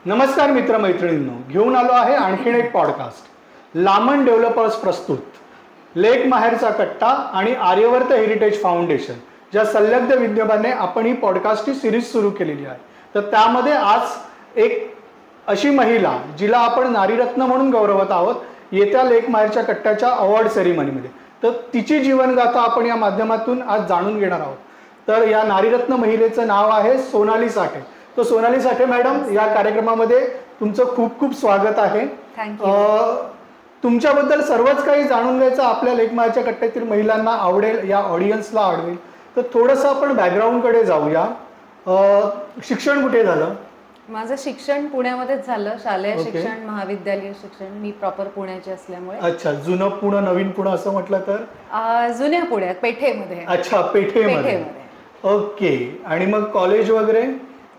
नमस्कार मित्रमैत्रिणींनो, घेऊन आलो आहे आणखीन एक पॉडकास्ट. लामण डेव्हलपर्स प्रस्तुत लेक माहेरचा कट्टा आणि आर्यवर्त हेरिटेज फाउंडेशन ज्या संलग्न विद्यमाने आपण ही पॉडकास्टची सिरीज सुरू केलेली आहे. तर त्यामध्ये आज एक अशी महिला जिला आपण नारीरत्न म्हणून गौरवत आहोत येत्या लेक माहेरच्या कट्ट्याच्या अवॉर्ड सेरेमनीमध्ये. तर तिची जीवनगाथा आपण या माध्यमातून आज जाणून घेणार आहोत. तर या नारीरत्न महिलेचं नाव आहे सोनाली साठे. तो सोनाली साठे मॅडम, या कार्यक्रमामध्ये तुमचं खूप खूप स्वागत आहे. तुमच्याबद्दल सर्वच काही जाणून घ्यायचं आपल्या लेक माहेरच्या कट्ट्यातील महिलांना आवडेल, या ऑडियन्सला आवडेल. तर थोडंसं आपण बॅकग्राऊंडकडे जाऊया. शिक्षण कुठे झालं? माझं शिक्षण पुण्यामध्येच झालं. शालेय शिक्षण, महाविद्यालयीन शिक्षण. मी प्रॉपर पुण्याची असल्यामुळे. अच्छा, जुनं पुणे नवीन पुणे असं म्हटलं तर? जुन्या पुण्यात, पेठेमध्ये. अच्छा, पेठेमध्ये. ओके. आणि मग कॉलेज वगैरे?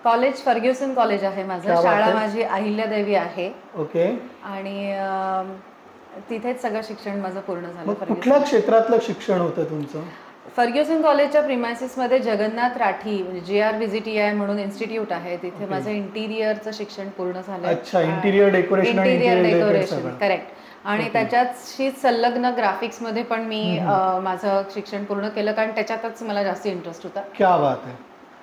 कॉलेज फर्ग्युसन कॉलेज आहे माझं. शाळा माझी अहिल्यादेवी आहे. ओके. आणि तिथेच सगळं शिक्षण माझं पूर्ण झालं. कुठल्या क्षेत्रातलं शिक्षण होतं तुमचं? फर्ग्युसन कॉलेजच्या प्रिमायसिस मध्ये जगन्नाथ राठी JRVGTI म्हणून इन्स्टिट्यूट आहे, तिथे माझं इंटिरियरचं शिक्षण पूर्ण झालं. अच्छा, इंटिरियर डेकोरेशन. करेक्ट. आणि त्याच्याशी संलग्न ग्राफिक्स मध्ये पण मी माझं शिक्षण पूर्ण केलं, कारण त्याच्यातच मला जास्त इंटरेस्ट होता. क्या बात आहे.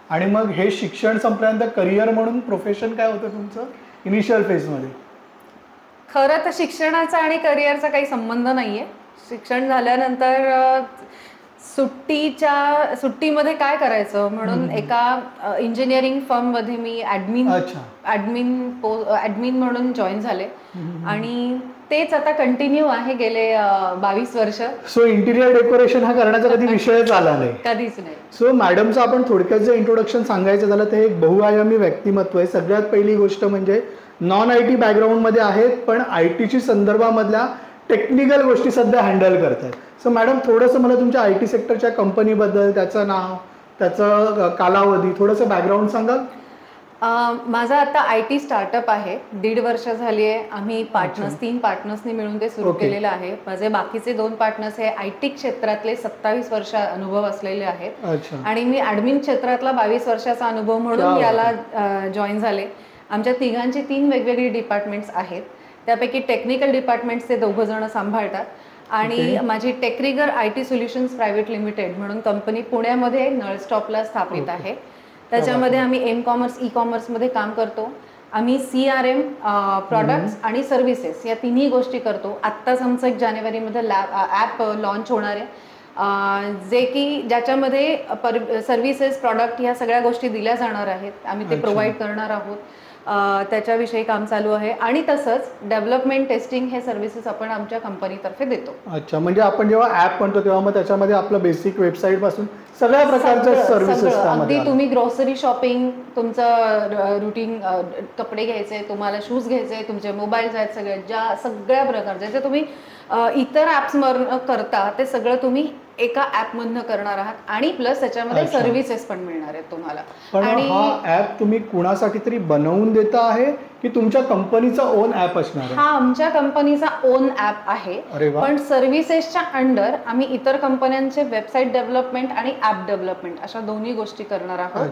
आणि मग हे शिक्षण संपल्यानंतर करिअर म्हणून प्रोफेशन काय होतं तुमचं इनिशियल फेज मध्ये? खरं तर शिक्षणाचा आणि करिअरचा काही संबंध नाहीये. शिक्षण झाल्यानंतर सुट्टीमध्ये काय करायचं म्हणून एका इंजिनिअरिंग फर्म मध्ये मी ऍडमिन म्हणून जॉईन झाले. आणि तेच आता कंटिन्यू आहे गेले 22 वर्ष. सो इंटिरियर डेकोरेशन हा करण्याचा कधी विषयच आला नाही? कधीच नाही. सो मॅडमचं आपण थोडक्यात जर इंट्रोडक्शन सांगायचं झालं तर हे एक बहुआयामी व्यक्तिमत्व आहे. सगळ्यात पहिली गोष्ट म्हणजे नॉन IT बॅकग्राऊंड मध्ये आहेत, पण IT संदर्भामधल्या टेक्निकल गोष्टी सध्या हँडल करतात. सो मॅडम, थोडंसं मला तुमच्या IT सेक्टरच्या कंपनीबद्दल, त्याचं नाव, त्याचं कालावधी, थोडंसं बॅकग्राऊंड सांगाल? माझा आता IT स्टार्टअप आहे. 1.5 वर्ष झाली आहे. आम्ही तीन पार्टनर्सनी मिळून ते सुरू केलेलं आहे. माझे बाकीचे 2 पार्टनर्स हे IT क्षेत्रातले 27 वर्ष अनुभव असलेले आहेत. आणि मी ऍडमिन क्षेत्रातला 22 वर्षाचा अनुभव म्हणून याला जॉईन झाले. आमच्या तिघांची 3 वेगवेगळी डिपार्टमेंट्स आहेत. त्यापैकी टेक्निकल डिपार्टमेंट्स ते 2 जण सांभाळतात. आणि माझी टेक्रिगर IT सोल्युशन्स प्रायव्हेट लिमिटेड म्हणून कंपनी पुण्यामध्ये नळस्टॉपला स्थापित आहे. त्याच्यामध्ये आम्ही M-कॉमर्स, ई-कॉमर्स मध्ये काम करतो. आम्ही CRM, प्रॉडक्ट्स आणि सर्व्हिसेस या तिन्ही गोष्टी करतो. आत्ताच आमचं 1 जानेवारीमध्ये ॲप लॉन्च होणार आहे, जे की ज्याच्यामध्ये सर्व्हिसेस, प्रॉडक्ट ह्या सगळ्या गोष्टी दिल्या जाणार आहेत. आम्ही ते प्रोव्हाइड करणार आहोत. त्याच्याविषयी काम चालू आहे. आणि तसंच डेव्हलपमेंट, टेस्टिंग हे सर्व्हिसेस आपण आमच्या कंपनीतर्फे देतो. अच्छा, म्हणजे आपण जेव्हा ऍप म्हणतो तेव्हा मग त्याच्यामध्ये आपलं बेसिक वेबसाईट पासून सगळ्या प्रकारच्या सर्व्हिसेस, अगदी तुम्ही ग्रोसरी शॉपिंग, तुमचं रुटीन कपडे घ्यायचे, तुम्हाला शूज घ्यायचे, तुमचे मोबाईल्स आहेत, सगळ्या प्रकारचे जे तुम्ही इतर ऍप्स मधून करता ते सगळं तुम्ही एका ऍप मधनं करणार आहात. आणि प्लस त्याच्यामध्ये सर्व्हिसेस पण मिळणार आहेत तुम्हाला. आणि हा ऍप तुम्ही कुणासाठी तरी बनवून देता आहे की तुमच्या कंपनीचा ओन ऍप असणार आहे? हा आमच्या कंपनीचा ओन ऍप आहे, पण सर्व्हिसेसच्या अंडर आम्ही इतर कंपन्यांचे वेबसाईट डेव्हलपमेंट आणि ऍप डेव्हलपमेंट अशा दोन्ही गोष्टी करणार आहोत.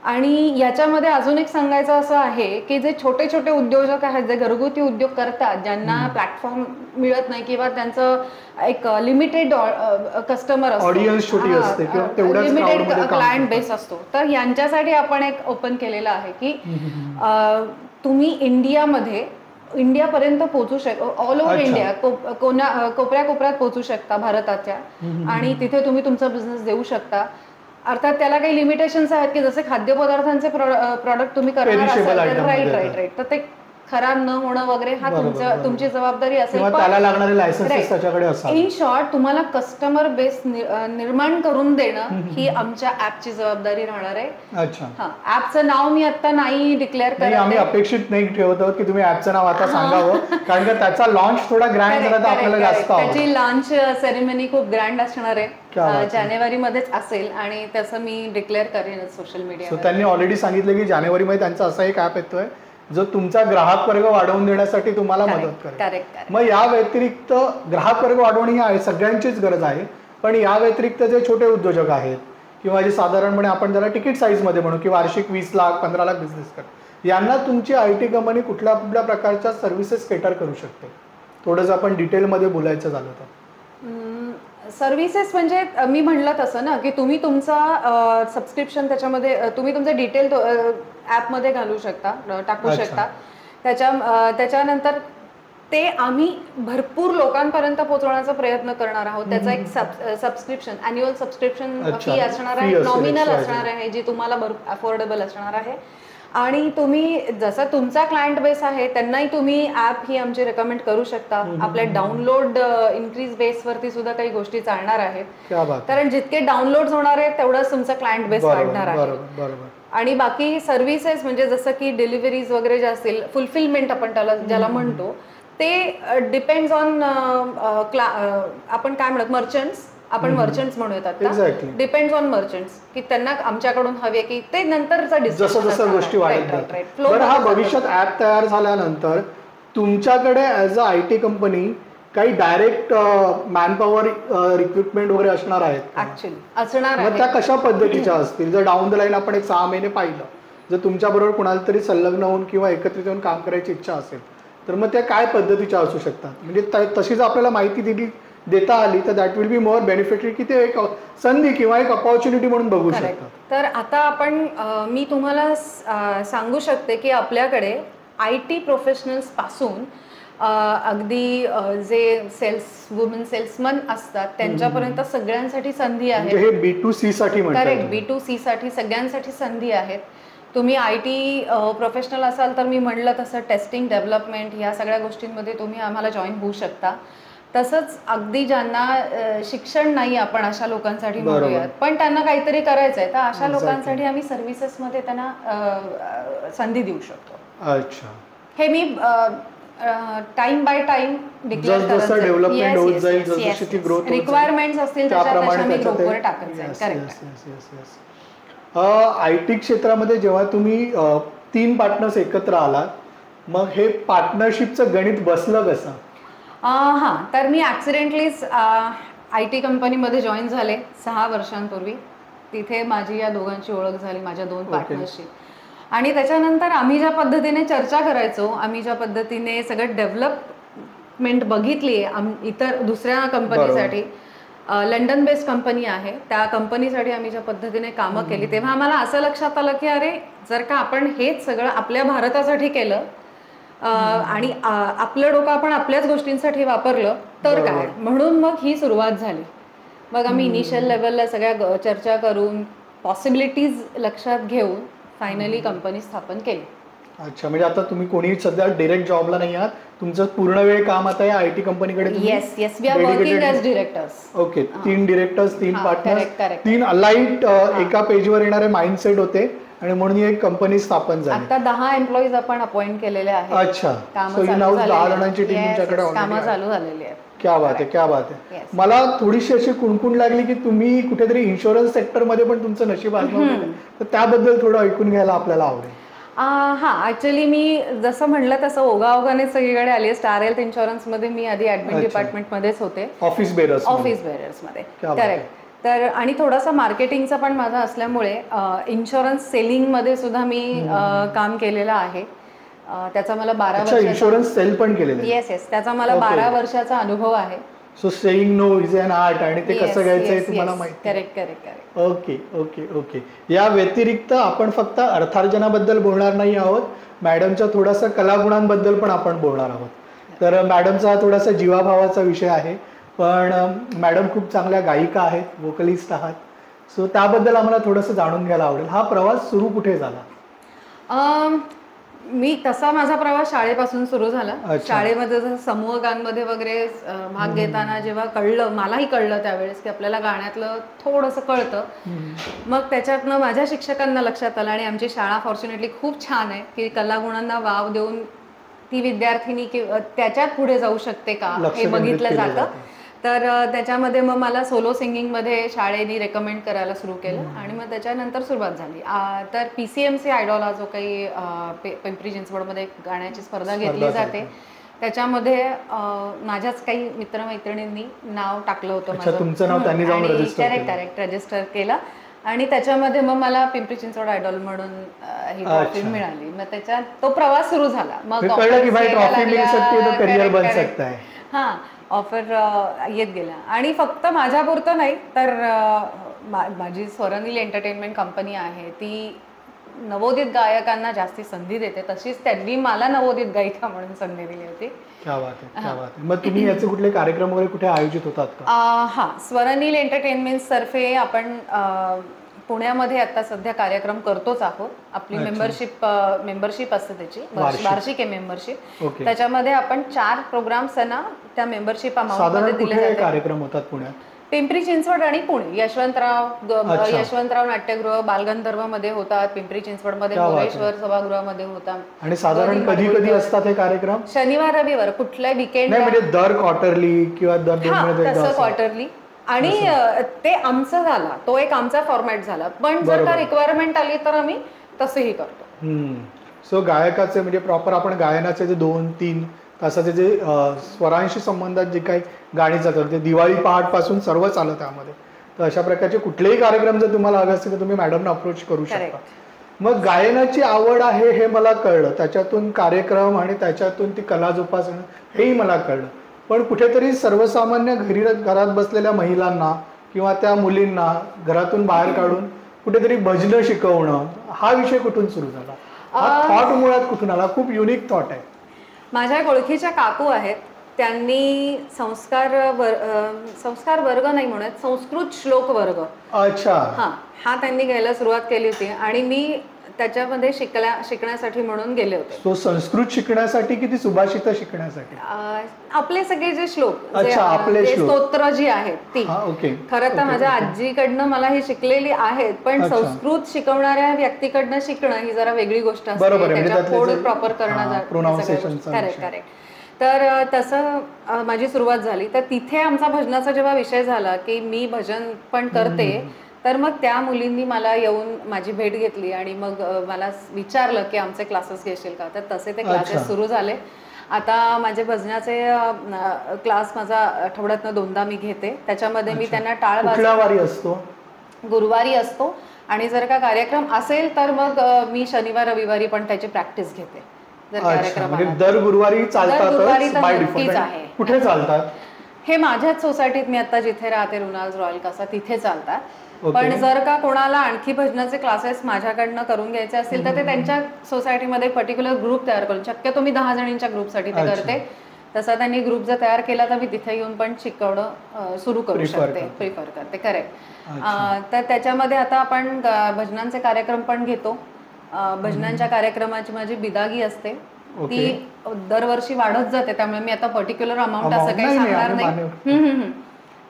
आणि याच्यामध्ये अजून एक सांगायचं असं आहे की जे छोटे छोटे उद्योजक आहेत, जे घरगुती उद्योग करतात, ज्यांना प्लॅटफॉर्म मिळत नाही किंवा त्यांचं एक लिमिटेड कस्टमर असतो, लिमिटेड क्लायंट बेस असतो, तर यांच्यासाठी आपण एक ओपन केलेलं आहे की तुम्ही इंडियापर्यंत पोहोचू शकता. ऑल ओव्हर इंडिया, कोपऱ्या कोपऱ्यात पोहोचू शकता भारताच्या. आणि तिथे तुम्ही तुमचा बिझनेस देऊ शकता. अर्थात त्याला काही लिमिटेशन्स आहेत की जसे खाद्यपदार्थांचे प्रॉडक्ट तुम्ही करणार असाल तर राईट, तर ते खराब न होणं वगैरे हा तुमची जबाबदारी असेल. इन शॉर्ट, तुम्हाला कस्टमर बेस निर्माण करून देणं ही आमच्या ऍपची जबाबदारी राहणार आहे. अच्छा, ऍपचं नाव मी आता नाही डिक्लेअर करत. आम्ही अपेक्षित नाही ठेवत आहोत की तुम्ही ऍपचं नाव आता सांगावं, कारण की त्याचा लॉन्च थोडा ग्रँड झाला तर आपल्याला जास्त आवडेल. त्याची लॉन्च सेरेमनी खूप ग्रँड असणार आहे, जानेवारीमध्येच असेल. आणि त्याचं मी डिक्लेअर करेन सोशल मीडिया. त्यांनी ऑलरेडी सांगितलं की जानेवारीमध्ये त्यांचा असा एक ऍप येतोय जो तुमचा ग्राहक वर्ग वाढवून देण्यासाठी तुम्हाला मदत करेल. मग या व्यतिरिक्त ग्राहक वर्ग वाढवणे ही सगळ्यांचीच गरज आहे, पण या व्यतिरिक्त जे छोटे उद्योजक आहेत किंवा जे साधारणपणे आपण त्याला तिकीट साईज मध्ये म्हणू की वार्षिक 20 लाख 15 लाख बिझनेस करतात, यांना तुमची IT कंपनी कुठल्या कुठल्या प्रकारच्या सर्व्हिसेस केटर करू शकते? थोडंसं आपण डिटेलमध्ये बोलायचं झालं तर. सर्व्हिसेस म्हणजे मी म्हणलं तसं ना की तुम्ही तुमचा सबस्क्रिप्शन त्याच्यामध्ये तुम्ही तुमचे डिटेल ॲपमध्ये घालू शकता, टाकू शकता. त्याच्यानंतर ते आम्ही भरपूर लोकांपर्यंत पोहोचवण्याचा प्रयत्न करणार आहोत. त्याचा एक सबस्क्रिप्शन, ॲन्युअल सबस्क्रिप्शन फी असणार आहे, नॉमिनल असणार आहे, जी तुम्हाला अफोर्डेबल असणार आहे. आणि तुम्ही जसं तुमचा क्लायंट बेस आहे त्यांनाही तुम्ही ॲप ही आमची रेकमेंड करू शकता. आपल्या डाउनलोड इन्क्रीज बेसवरती सुद्धा काही गोष्टी चालणार आहेत, कारण जितके डाउनलोड होणार आहेत तेवढंच तुमचा क्लायंट बेस वाढणार आहे. आणि बाकी सर्व्हिसेस म्हणजे जसं की डिलिव्हरीज वगैरे जे असतील, फुलफिलमेंट आपण ज्याला म्हणतो, ते डिपेंड्स ऑन आपण काय म्हणत मर्चंट्स, आपण मर्चंट्स म्हणूयात आता, डिपेंड्स ऑन मर्चंट्स की त्यांना आमच्याकडून हवे की ते नंतरचा जसं जसं गोष्टी वाढत. बरं, हा भविष्यात ॲप तयार झाल्यानंतर तुमच्याकडे ॲज अ IT कंपनी काही डायरेक्ट मॅनपॉवर रिक्रुटमेंट वगैरे असणार आहेत? ऍक्च्युअली असणार आहे. मग त्या कशा पद्धतीच्या असतील? जर डाऊन द लाईन आपण एक 6 महिने पाहिलं, जर तुमच्याबरोबर कुणाला तरी संलग्न होऊन किंवा एकत्रित होऊन काम करायची इच्छा असेल तर मग त्या काय पद्धतीच्या असू शकतात? म्हणजे तशी जर आपल्याला माहिती देता आली तर दॅट विल बी मोर बेनिफिटरी, की ते एक संधी किंवा एक अपॉर्च्युनिटी म्हणून बघू शकतात. तर आता मी तुम्हाला सांगू शकते की आपल्याकडे IT प्रोफेशनल्स पासून अगदी जे वुमन सेल्समन असतात त्यांच्यापर्यंत सगळ्यांसाठी संधी आहे. हे B2C साठी म्हणतात. करेक्ट, B2C साठी सगळ्यांसाठी संधी आहेत. तुम्ही IT प्रोफेशनल असाल तर मी म्हणलं तसं टेस्टिंग, डेव्हलपमेंट ह्या सगळ्या गोष्टींमध्ये तुम्ही आम्हाला जॉईन होऊ शकता. तसंच अगदी ज्यांना शिक्षण नाही, आपण अशा लोकांसाठी म्हणूयात, पण त्यांना काहीतरी करायचं आहे, तर अशा लोकांसाठी आम्ही सर्व्हिसेसमध्ये त्यांना संधी देऊ शकतो. अच्छा, हे me time by time declare करत रिक्वायरमेंट्स असतील त्याच्याप्रमाणे ग्रुपवर टाकत जाईल. करेक्ट. IT क्षेत्रामध्ये जेव्हा तुम्ही 3 पार्टनर्स एकत्र आलात, मग हे पार्टनरशिपचं गणित बसलं कसं? हां, तर मी ॲक्सिडेंटलीच IT कंपनीमध्ये जॉईन झाले 6 वर्षांपूर्वी. तिथे माझी या दोघांची ओळख झाली, माझ्या 2 पार्टनरशी. आणि त्याच्यानंतर आम्ही ज्या पद्धतीने चर्चा करायचो, आम्ही ज्या पद्धतीने सगळं डेव्हलपमेंट बघितली आहे इतर दुसऱ्या कंपनीसाठी, लंडन बेस्ड कंपनी आहे, त्या कंपनीसाठी आम्ही ज्या पद्धतीने कामं केली, तेव्हा आम्हाला असं लक्षात आलं की अरे, जर का आपण हेच सगळं आपल्या भारतासाठी केलं आणि आपलं डोकं आपण आपल्याच गोष्टींसाठी वापरलं तर काय, म्हणून मग ही सुरुवात झाली. मग आम्ही इनिशियल लेवलला सगळ्या चर्चा करून पॉसिबिलिटीज लक्षात घेऊन फायनली कंपनी स्थापन केली. अच्छा, म्हणजे आता तुम्ही कोणी सध्या डायरेक्ट जॉबला नाही आहात, तुमचं पूर्ण वेळ काम आता या IT कंपनीकडे? Yes, we are working as directors. Okay, 3 directors, 3 partners, 3 aligned एका पेजवर येणारे माइंडसेट होते आणि म्हणून एक कंपनी स्थापन झाली. आता 10 एम्प्लॉईज आपण अपॉइंट केलेले आहेत. अच्छा, सो इन हाऊस 10 जणांची टीम तुमच्याकडे कामं चालू झालेली आहे. क्या बात आहे, क्या बात आहे. मला थोडीशी अशी कुणकुण लागली की तुम्ही कुठेतरी इन्शुरन्स सेक्टरमध्ये पण तुमचं नशीब आजमावलं, तर त्याबद्दल थोडं ऐकून घ्यायला आपल्याला आवडेल. हां, ॲक्च्युली मी जसं म्हणलं तसं ओघाओघाने सगळीकडे आली आहे. स्टार हेल्थ इन्शुरन्समध्ये मी आधी ॲडमिन डिपार्टमेंटमध्येच होते, ऑफिस बेरर्समध्ये. करेक्ट. तर आणि थोडासा मार्केटिंगचा पण माझा असल्यामुळे इन्शुरन्स सेलिंगमध्ये सुद्धा मी काम केलेलं आहे. त्याचा मला 12 वर्ष इन्शुरन्स सेल पण केलेलं. येस, त्याचा मला 12 वर्षाचा अनुभव आहे. So saying no is an art, आणि ते कसं घ्यायचंय तुम्हाला माहिती. करेक्ट. ओके. या व्यतिरिक्त आपण फक्त अर्थार्जनाबद्दल बोलणार नाही आहोत, मॅडमच्या थोडासा कलागुणांबद्दल पण आपण बोलणार आहोत. तर मॅडमचा थोडासा जीवाभावाचा विषय आहे, पण मॅडम खूप चांगल्या गायिका आहेत, वोकलिस्ट आहात. सो त्याबद्दल आम्हाला थोडंसं जाणून घ्यायला आवडेल. हा प्रवास सुरू कुठे झाला? तसा माझा प्रवास शाळेपासून सुरू झाला. शाळेमध्ये जसं समूहगानमध्ये वगैरे भाग घेताना जेव्हा मलाही कळलं त्यावेळेस की आपल्याला गाण्यातलं थोडंसं कळतं, मग त्याच्यातनं माझ्या शिक्षकांना लक्षात आलं. आणि आमची शाळा फॉर्च्युनेटली खूप छान आहे की कलागुणांना वाव देऊन ती विद्यार्थिनी त्याच्यात पुढे जाऊ शकते का हे बघितलं जातं. तर त्याच्यामध्ये मग मला सोलो सिंगिंगमध्ये शाळेने रेकमेंड करायला सुरू केलं आणि मग त्याच्यानंतर सुरुवात झाली. तर PCMC आयडॉल हा जो काही पिंपरी चिंचवडमध्ये गाण्याची स्पर्धा घेतली जाते, त्याच्यामध्ये माझ्याच काही मित्रमैत्रिणींनी नाव टाकलं होतं माझं. तुमचं नाव त्यांनी जाऊन करेक्ट रजिस्टर केलं आणि त्याच्यामध्ये मग मला पिंपरी चिंचवड आयडॉल म्हणून ही ट्रॉफी मिळाली. मग त्याच्यात तो प्रवास सुरू झाला. मग कळलं की भाई ट्रॉफी मिल सकती है तो करियर बन सकता है. हां, ऑफर येत गेल्या. आणि फक्त माझ्यापुरतं नाही तर माझी स्वरनील एंटरटेनमेंट कंपनी आहे, ती नवोदित गायकांना जास्ती संधी देते. तशीच त्यांनी मला नवोदित गायिका म्हणून संधी दिली होती. क्या बात आहे, क्या बात आहे. मग तुम्ही याचे कुठले कार्यक्रम वगैरे कुठे आयोजित होतात का? हां, स्वरनील एंटरटेनमेंट तर्फे आपण पुण्यामध्ये आता सध्या कार्यक्रम करतोच आहोत. आपली मेंबरशिप असते त्याची, वार्षिक आहे मेंबरशिप. त्याच्यामध्ये आपण 4 प्रोग्राम्स ना त्या मेंबरशिप अमाऊंटमध्ये दिले जाते. कार्यक्रम होतात पुण्यात? पिंपरी चिंचवड आणि पुणे. यशवंतराव नाट्यगृह, बालगंधर्वमध्ये होतात. पिंपरी चिंचवडमध्ये मोरेश्वर सभागृहामध्ये होतात. आणि साधारण कधी कधी असतात हे कार्यक्रम? शनिवार रविवार, कुठल्याही वीकेंड, म्हणजे दर क्वार्टरली किंवा दर 2 महिन्यात तसं क्वार्टरली. आणि ते आमचं झाला, तो एक आमचा फॉर्मॅट झाला. पण जर का रिक्वायरमेंट आली तर आम्ही तसंही करतो. सो गायकाचे म्हणजे प्रॉपर आपण गायनाचे जे 2-3 तासाचे जे स्वरांशी संबंधात जे काही गाणी चालतात ते दिवाळी पहाट पासून सर्व चालतं त्यामध्ये. तर अशा प्रकारचे कुठलेही कार्यक्रम जर तुम्हाला हवे असतील तर तुम्ही मॅडमना अप्रोच करू शकता. मग गायनाची आवड आहे हे मला कळलं, त्याच्यातून कार्यक्रम आणि त्याच्यातून ती कला जोपासणं हेही मला कळलं. पण कुठेतरी सर्वसामान्य घरात बसलेल्या महिलांना किंवा त्या मुलींना घरातून बाहेर काढून कुठेतरी भजनं शिकवणं हा विषय कुठून सुरू झाला? हा थॉट मुळात कुठून आला? खूप युनिक थॉट आहे. माझ्या ओळखीच्या काकू आहेत, त्यांनी संस्कार वर्ग नाही म्हणत, संस्कृत श्लोक वर्ग. अच्छा. हा त्यांनी घ्यायला सुरुवात केली होती आणि मी त्याच्यामध्ये शिकण्यासाठी म्हणून गेले होते. तो संस्कृत शिकण्यासाठी की ती सुभाषित शिकण्यासाठी? आपले सगळे जे श्लोक, स्तोत्र जी आहेत ती. खरं तर माझ्या आजीकडनं मला ही शिकलेली आहेत, पण संस्कृत शिकवणाऱ्या व्यक्तीकडनं शिकणं ही जरा वेगळी गोष्ट असते. त्याच्या कोड प्रॉपर करणं. करेक्ट. तर तसं माझी सुरुवात झाली. तर तिथे आमचा भजनाचा जेव्हा विषय झाला की मी भजन पण करते, तर मग त्या मुलींनी मला येऊन माझी भेट घेतली आणि मग मला विचारलं की आमचे क्लासेस घेशील का. तर तसे ते क्लासेस सुरू झाले. आता माझे भजनाचे क्लास माझा आठवड्यातनं 2दा मी घेते. त्याच्यामध्ये मी त्यांना टाळवारी असतो, गुरुवारी असतो, आणि जर का कार्यक्रम असेल तर मग मी शनिवार रविवारी पण त्याची प्रॅक्टिस घेते. दर गुरुवारी चालतात. कुठे चालतात? हे माझ्याच सोसायटीत, मी आता जिथे राहते रुनाल्स रॉयल कासा, तिथे चालतात. पण जर का कोणाला आणखी भजनाचे क्लासेस माझ्याकडनं करून घ्यायचे असतील तर ते त्यांच्या सोसायटीमध्ये पर्टिक्युलर ग्रुप तयार करून, शक्यतो मी 10 जणींच्या ग्रुपसाठी ते करते. तसा त्यांनी ग्रुप जर तयार केला तर मी तिथे येऊन पण शिकवणं सुरू करू शकते, प्रिफर करते. करेक्ट. तर त्याच्यामध्ये आता आपण भजनांचे कार्यक्रम पण घेतो. भजनांच्या कार्यक्रमाची माझी बिदागी असते, ती दरवर्षी वाढत जाते. त्यामुळे मी आता पर्टिक्युलर अमाऊंट असं काही सांगणार नाही.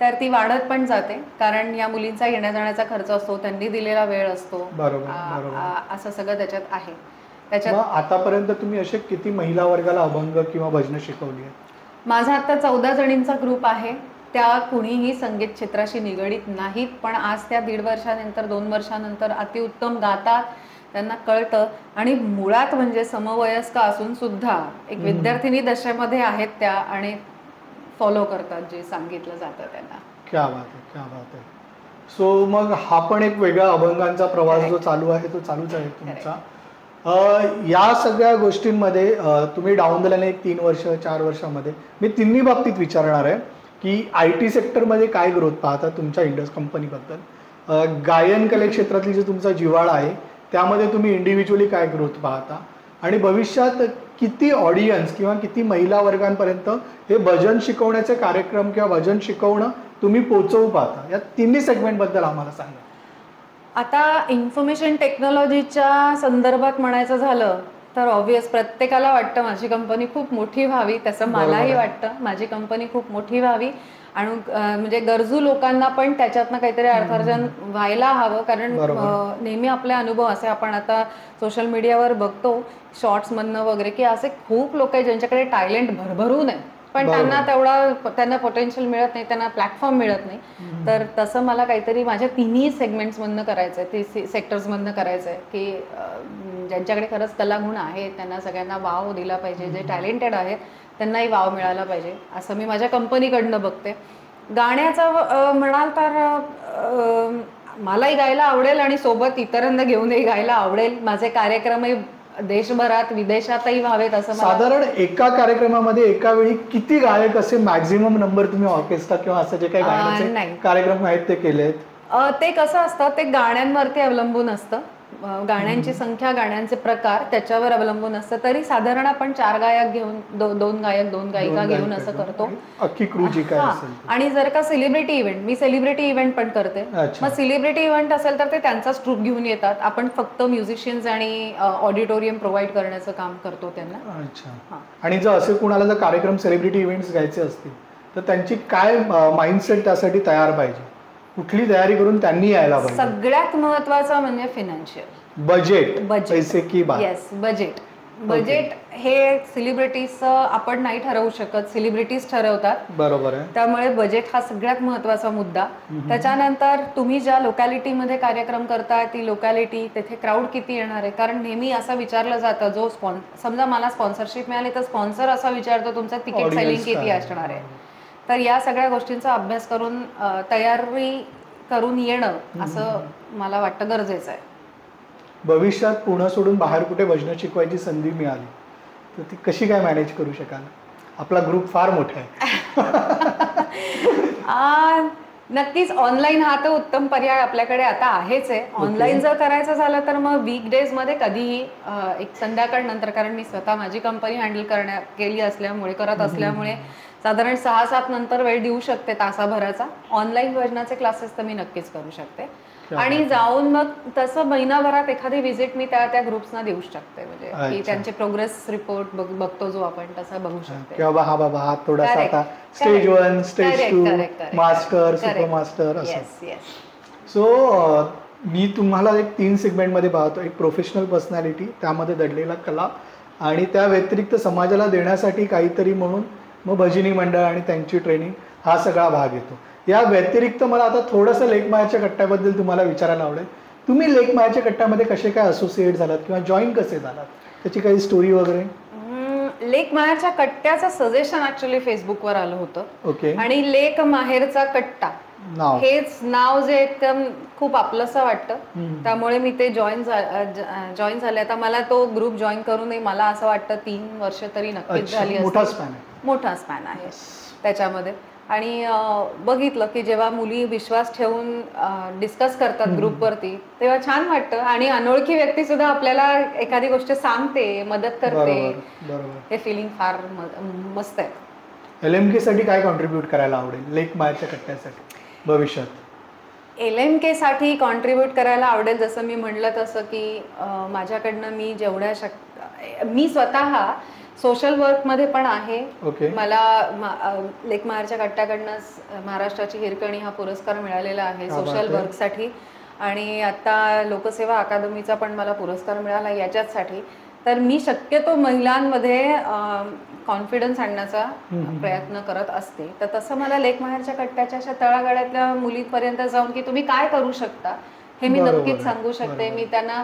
तर ती वाढत पण जाते, कारण या मुलींचा येण्या जाण्याचा खर्च असतो, त्यांनी दिलेला वेळ असतो, असं सगळं त्याच्यात आहे. त्याच्यात आतापर्यंत तुम्ही असे किती महिला वर्गाला अभंग किंवा भजन शिकवली आहेत? माझा आता 14 जणींचा ग्रुप आहे. त्या कुणीही संगीत क्षेत्राशी निगडीत नाहीत, पण आज त्या 1.5 वर्षानंतर 2 वर्षानंतर अतिउत्तम गातात, त्यांना कळतं. आणि मुळात म्हणजे समवयस्क असून सुद्धा एक विद्यार्थिनी दशेमध्ये आहेत त्या, आणि फॉलो करतात जे सांगितलं जातं त्यांना. क्या बात आहे, क्या बात आहे. सो मग हा पण एक वेगळा अभंगांचा प्रवास जो चालू आहे तो चालूच आहे तुमचा. या सगळ्या गोष्टींमध्ये तुम्ही डाऊन द लाईन एक 3 वर्ष 4 वर्षामध्ये मी तिन्ही बाबतीत विचारणार आहे की IT सेक्टरमध्ये काय ग्रोथ पाहता तुमच्या कंपनीबद्दल, गायन कले क्षेत्रातली जे तुमचा जिव्हाळा आहे त्यामध्ये तुम्ही इंडिव्हिज्युअली काय ग्रोथ पाहता, आणि भविष्यात किती ऑडियन्स किंवा किती महिला वर्गांपर्यंत हे भजन शिकवण्याचे कार्यक्रम किंवा भजन शिकवणं तुम्ही पोहोचवू पाहता, या तिन्ही सेगमेंटबद्दल आम्हाला सांगा. आता इन्फॉर्मेशन टेक्नॉलॉजीच्या संदर्भात म्हणायचं झालं तर ऑब्व्हियस प्रत्येकाला वाटतं माझी कंपनी खूप मोठी व्हावी, तसं मलाही वाटतं माझी कंपनी खूप मोठी व्हावी, आणि म्हणजे गरजू लोकांना पण त्याच्यातनं काहीतरी अर्थार्जन व्हायला हवं. कारण नेहमी आपले अनुभव असे आपण आता सोशल मीडियावर बघतो शॉर्ट्समधनं वगैरे, की असे खूप लोक आहेत ज्यांच्याकडे टॅलेंट भरभरून आहे, पण त्यांना पोटेन्शियल मिळत नाही, त्यांना प्लॅटफॉर्म मिळत नाही. तर तसं मला काहीतरी माझ्या तिन्ही सेगमेंट्समधनं करायचं आहे, ती सेक्टर्समधनं करायचं आहे, की ज्यांच्याकडे खरंच कलागुण आहे त्यांना सगळ्यांना वाव दिला पाहिजे, जे टॅलेंटेड आहेत त्यांनाही वाव मिळाला पाहिजे, असं मी माझ्या कंपनीकडनं बघते. गाण्याचं म्हणाल तर मलाही गायला आवडेल आणि सोबत इतरांना घेऊनही गायला आवडेल. माझे कार्यक्रमही देशभरात विदेशातही व्हावेत असं मला साधारण एका कार्यक्रमामध्ये एका वेळी किती गायक असे मॅक्झिमम नंबर तुम्ही ऑर्केस्ट्रा किंवा असं जे काही गायनाचे नाही. कार्यक्रम आहेत ते केलेत? ते कसं असतं, ते गाण्यांवरती अवलंबून असतं. गाण्यांची संख्या, गाण्यांचे प्रकार त्याच्यावर अवलंबून असतं. तरी साधारण आपण 4 गायक घेऊन, 2 गायक 2 गायिका घेऊन असं करतो. अख्खी क्रू जी काय असेल ते. आणि जर का सेलिब्रिटी इव्हेंट, मी सेलिब्रिटी इव्हेंट पण करते. अच्छा. मग सेलिब्रिटी इव्हेंट असेल तर ते त्यांचाच ट्रूप घेऊन येतात. आपण फक्त म्युझिशियन्स आणि ऑडिटोरियम प्रोव्हाइड करण्याचं काम करतो त्यांना. अच्छा. आणि जर असे कुणाला जर कार्यक्रम सेलिब्रिटी इव्हेंट्स घ्यायचे असतील तर त्यांची काय माइंडसेट त्यासाठी तयार पाहिजे? कुठली तयारी करून त्यांनी यायला पाहिजे? सगळ्यात महत्वाचं म्हणजे फिनान्शियल बजेट. पैसे की बात. Yes, budget. बजेट हे सेलिब्रिटीजचं आपण नाही ठरवू शकत, सेलिब्रिटीज ठरवतात. बरोबर आहे. त्यामुळे बजेट हा सगळ्यात महत्वाचा मुद्दा. त्याच्यानंतर तुम्ही ज्या लोकॅलिटीमध्ये कार्यक्रम करताय ती लोकॅलिटी, तेथे क्राऊड किती येणार आहे. कारण नेहमी असं विचारलं जातं, जो समजा मला स्पॉन्सरशिप मिळाली तर स्पॉन्सर असा विचारतो तुमचं तिकीट सेलिंग किती असणार आहे. तर या सगळ्या गोष्टींचा अभ्यास करून तयारी करून येणं असं मला वाटतं गरजेचं आहे. भविष्यात पुणे सोडून बाहेर कुठे भजनं शिकवायची संधी मिळाली तर ती कशी काय मॅनेज करू शकाल? आपला ग्रुप फार मोठा आहे. नक्कीच ऑनलाईन हा तर उत्तम पर्याय आपल्याकडे आता आहेच आहे. ऑनलाईन जर करायचं झालं तर मग वीकडेज मध्ये कधीही एक संध्याकाळ नंतर, कारण मी स्वतः माझी कंपनी हँडल करत असल्यामुळे साधारण 6-7 नंतर वेळ देऊ शकते तासाभराचा. ऑनलाईन भजनाचे क्लासेस तर मी नक्कीच करू शकते. आणि जाऊन मग तसं महिनाभरात एखादी व्हिजिट मी त्या ग्रुप्सना देऊ शकते. म्हणजे की त्यांचे प्रोग्रेस रिपोर्ट बघतो जो आपण, तसा बघू शकते. किंवा हा बाबा हा थोडासा आता stage 1, stage 2, master, super master असं. सो मी तुम्हाला एक 3 सेगमेंटमध्ये पाहतो. एक प्रोफेशनल पर्सनॅलिटी, त्यामध्ये दडलेला कला, आणि त्या व्यतिरिक्त समाजाला देण्यासाठी काहीतरी म्हणून मग भजनी मंडळ आणि त्यांची ट्रेनिंग, हा सगळा भाग येतो. या व्यतिरिक्त मला आता थोडंसं लेखमायाच्या कट्ट्याबद्दल तुम्हाला विचारायला आवडेल. तुम्ही लेखमायाच्या कट्ट्यामध्ये कसे काय असोसिएट झालात किंवा जॉईन कसे झालात, त्याची काही स्टोरी वगैरे? लेखमायाच्या कट्ट्याचं सजेशन ऍक्च्युअली फेसबुकवर आलं होतं. ओके. आणि लेख माहेरचा कट्टा हेच नाव जे एकदम खूप आपलंसं वाटतं, त्यामुळे मी ते जॉईन झाले. आता मला तो ग्रुप जॉईन करूनही मला असं वाटतं 3 वर्ष तरी नक्कीच झाली. मोठा स्पॅन आहे त्याच्यामध्ये. आणि बघितलं की जेव्हा मुली विश्वास ठेवून डिस्कस करतात ग्रुपवरती तेव्हा छान वाटतं. आणि अनोळखी व्यक्ती सुद्धा आपल्याला एखादी गोष्ट सांगते, मदत करते, हे फिलिंग फार मस्त आहे. LMK साठी काय कॉन्ट्रीब्युट करायला आवडेल लेखमायाच्या कट्ट्यासाठी भविष्यात? LMK साठी कॉन्ट्रीब्युट करायला आवडेल, जसं मी म्हटलं तसं की माझ्याकडनं मी जेवढ्या मी स्वतः सोशल वर्कमध्ये पण आहे. मला लेखमायाच्या कट्ट्याकडनं महाराष्ट्राची हिरकणी हा पुरस्कार मिळालेला आहे सोशल वर्कसाठी. आणि आता लोकसेवा अकादमीचा पण मला पुरस्कार मिळाला याच्यासाठी. तर मी शक्यतो महिलांमध्ये कॉन्फिडन्स आणण्याचा प्रयत्न करत असते. तर तसं मला लेखमायाच्या कट्ट्याच्या अशा तळागाळातल्या मुलींपर्यंत जाऊन की तुम्ही काय करू शकता हे मी नक्कीच सांगू शकते. मी त्यांना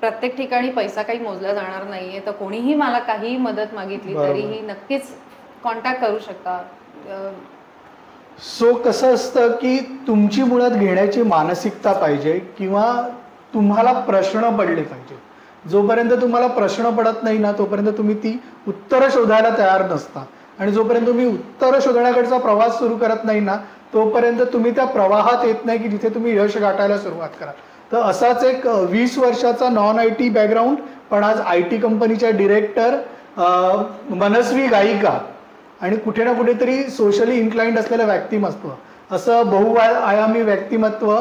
प्रत्येक ठिकाणी पैसा काही मोजला जाणार नाहीये, तर कोणीही मला काही मदत मागितली तरीही नक्कीच कॉन्टॅक्ट करू शकता. सो कसं असतं की तुमची मुळात घेण्याची मानसिकता पाहिजे किंवा तुम्हाला प्रश्न पडले पाहिजे. जोपर्यंत तुम्हाला प्रश्न पडत नाही ना तोपर्यंत तुम्ही ती उत्तरं शोधायला तयार नसता. आणि जोपर्यंत तुम्ही उत्तरं शोधण्याकडचा प्रवास सुरू करत नाही ना तोपर्यंत तुम्ही त्या प्रवाहात येत नाही की जिथे तुम्ही यश गाठायला सुरुवात करा. तर असाच एक 20 वर्षाचा नॉन IT बॅकग्राऊंड पण आज IT कंपनीच्या डिरेक्टर, मनस्वी गायिका आणि कुठे ना कुठेतरी सोशली इन्क्लाइंड असलेलं व्यक्तिमत्व, असं बहुआयामी व्यक्तिमत्व.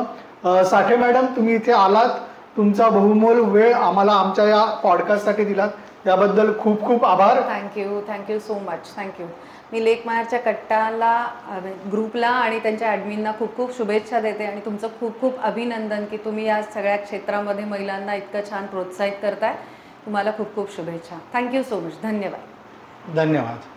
साठे मॅडम, तुम्ही इथे आलात, तुमचा बहुमोल वेळ आम्हाला आमच्या या पॉडकास्टसाठी दिलात, त्याबद्दल खूप खूप आभार. Thank you so much. थँक्यू. मी लेखमायाच्या कट्टाला, ग्रुपला आणि त्यांच्या ॲडमिनना खूप खूप शुभेच्छा देते. आणि तुमचं खूप खूप अभिनंदन की तुम्ही या सगळ्या क्षेत्रामध्ये महिलांना इतकं छान प्रोत्साहित करताय. तुम्हाला खूप खूप शुभेच्छा. Thank you so much. धन्यवाद.